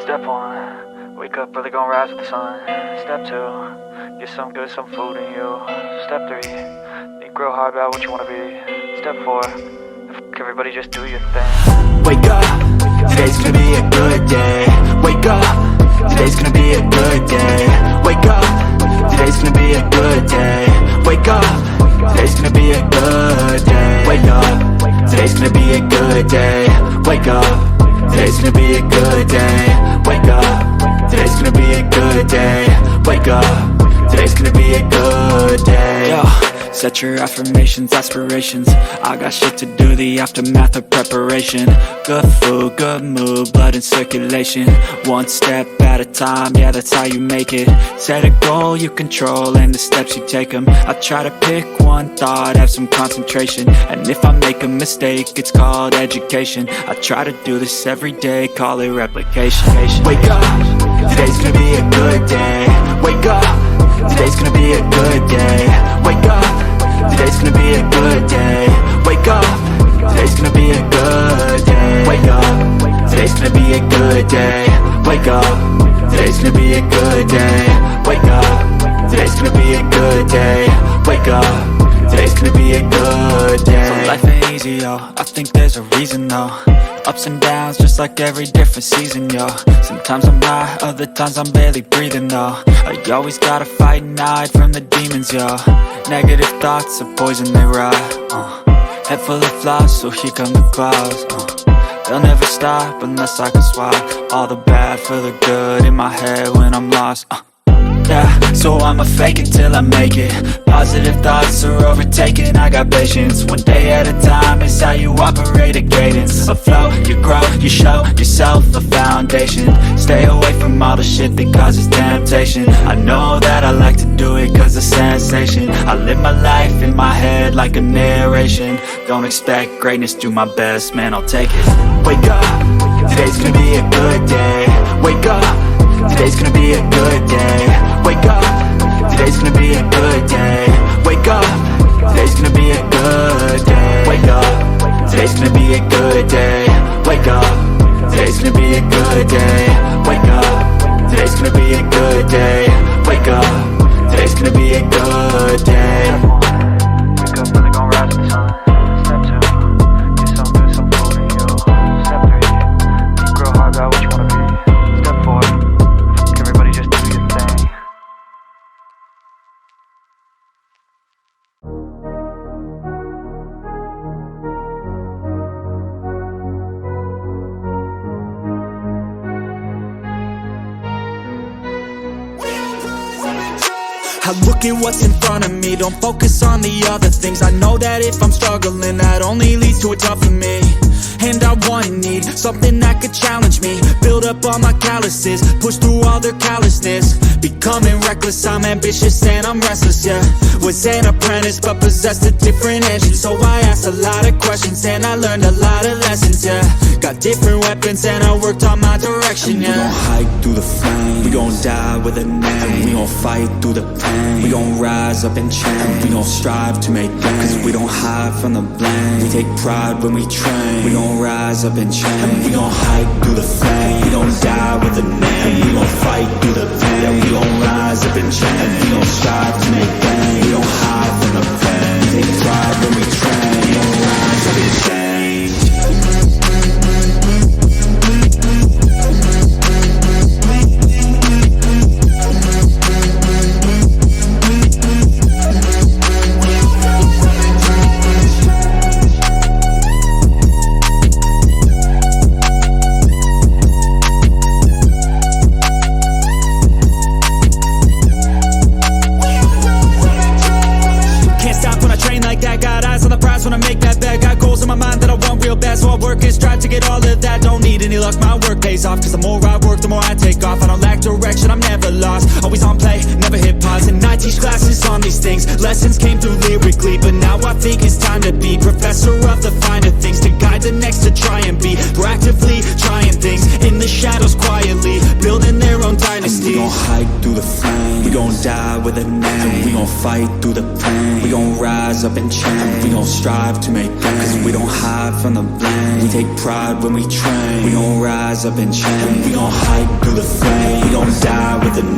Step 1, wake up early, gon' rise with the sun. Step 2, get some good, some food in you. Step 3, think real hard about what you wanna be. Step 4, fuck everybody, just do your thing. Wake up, today's gonna be a good day. Wake up, today's gonna be a good day. Wake up, today's gonna be a good day. Wake up, today's gonna be a good day. Wake up, today's gonna be a good day. Wake up, today's gonna be a good day. Wake up, today's gonna be a good day. Wake up, today's gonna be a good day. Yo, set your affirmations, aspirations. I got shit to do, the aftermath of preparation. Good food, good mood, blood in circulation. One step at a time, yeah, that's how you make it. Set a goal you control and the steps you take them. I try to pick one thought, have some concentration. And if I make a mistake, it's called education. I try to do this every day, call it replication. Wake up, today's gonna be a good day. Wake up, today's gonna be a good day. Wake up, today's gonna be a good day. Wake up, today's gonna be a good day. Wake up, today's gonna be a good day. Wake up, today's gonna be a good day. Wake up, today's gonna be a good day. Wake up, today's gonna be a good day. So life ain't easy, yo, I think there's a reason though. Ups and downs, just like every different season, yo. Sometimes I'm high, other times I'm barely breathing, though. I always gotta fight and hide from the demons, yo. Negative thoughts are poison, they rot. Head full of flaws, so here come the clouds. They'll never stop unless I can swap all the bad for the good in my head when I'm lost. Yeah, so I'ma fake it till I make it. Positive thoughts are overtaken, I got patience. One day at a time is how you operate a cadence. A flow, you grow, you show yourself a foundation. Stay away from all the shit that causes temptation. I know that I like to do it cause it's sensation. I live my life in my head like a narration. Don't expect greatness, do my best, man, I'll take it. Wake up, today's gonna be a good day. Wake up, today's gonna be a good day. Wake up, today's gonna be a good day. Wake up, today's gonna be a good day. Wake up, today's gonna be a good day. Wake up, today's gonna be a good day. Wake up, today's gonna be a good day. Wake up, today's gonna be a good day. Wake up, really gon' rise with the sun. Step 2, get some good, some food in you. Step 3, think real hard about what you wanna be. Step 4, fuck everybody, just do your thing. I look at what's in front of me, don't focus on the other things. I know that if I'm struggling, that only leads to a tough for me. And I want and need something that could challenge me. Build up all my calluses, push through all their callousness. Becoming reckless, I'm ambitious and I'm restless, yeah. Was an apprentice but possessed a different engine. So I asked a lot of questions and I learned a lot of lessons, yeah. Got different weapons and I worked on my direction, yeah. We gon' hike through the flame, we gon' die with a name. We gon' fight through the pain, we gon' rise up and change. We gon' strive to make gains, cause we don't hide from the blame. We take pride when we train, we gon' rise up and change. We gon' hike through the flame, we gon' die with a name. We gon' fight through the pain, we gon' rise up and change. We gon' strive to make gains, we don't hide from the pain. We take pride when we train, we gon' rise up and change. When I make that bet, got goals in my mind that I want real bad. So I work and strive to get all of that. Don't need any luck, my work pays off. Cause the more I work, the more I take off. I don't lack direction, I'm never lost. Always on play, never hit pause. And I teach classes on these things. Lessons came through lyrically, but now I think it's time to be professor of the finer things. To guide the next, to try and be proactively trying things in the shadows quietly, building their own dynasty. gon' hike through the flame. We gon' die with a name. We gon' fight through the pain. We gon' rise up and change. We gon' strive to make gains. Cause we don't hide from the blame. We take pride when we train. We gon' rise up and change. We gon' hike through the flame. We gon' die with a name.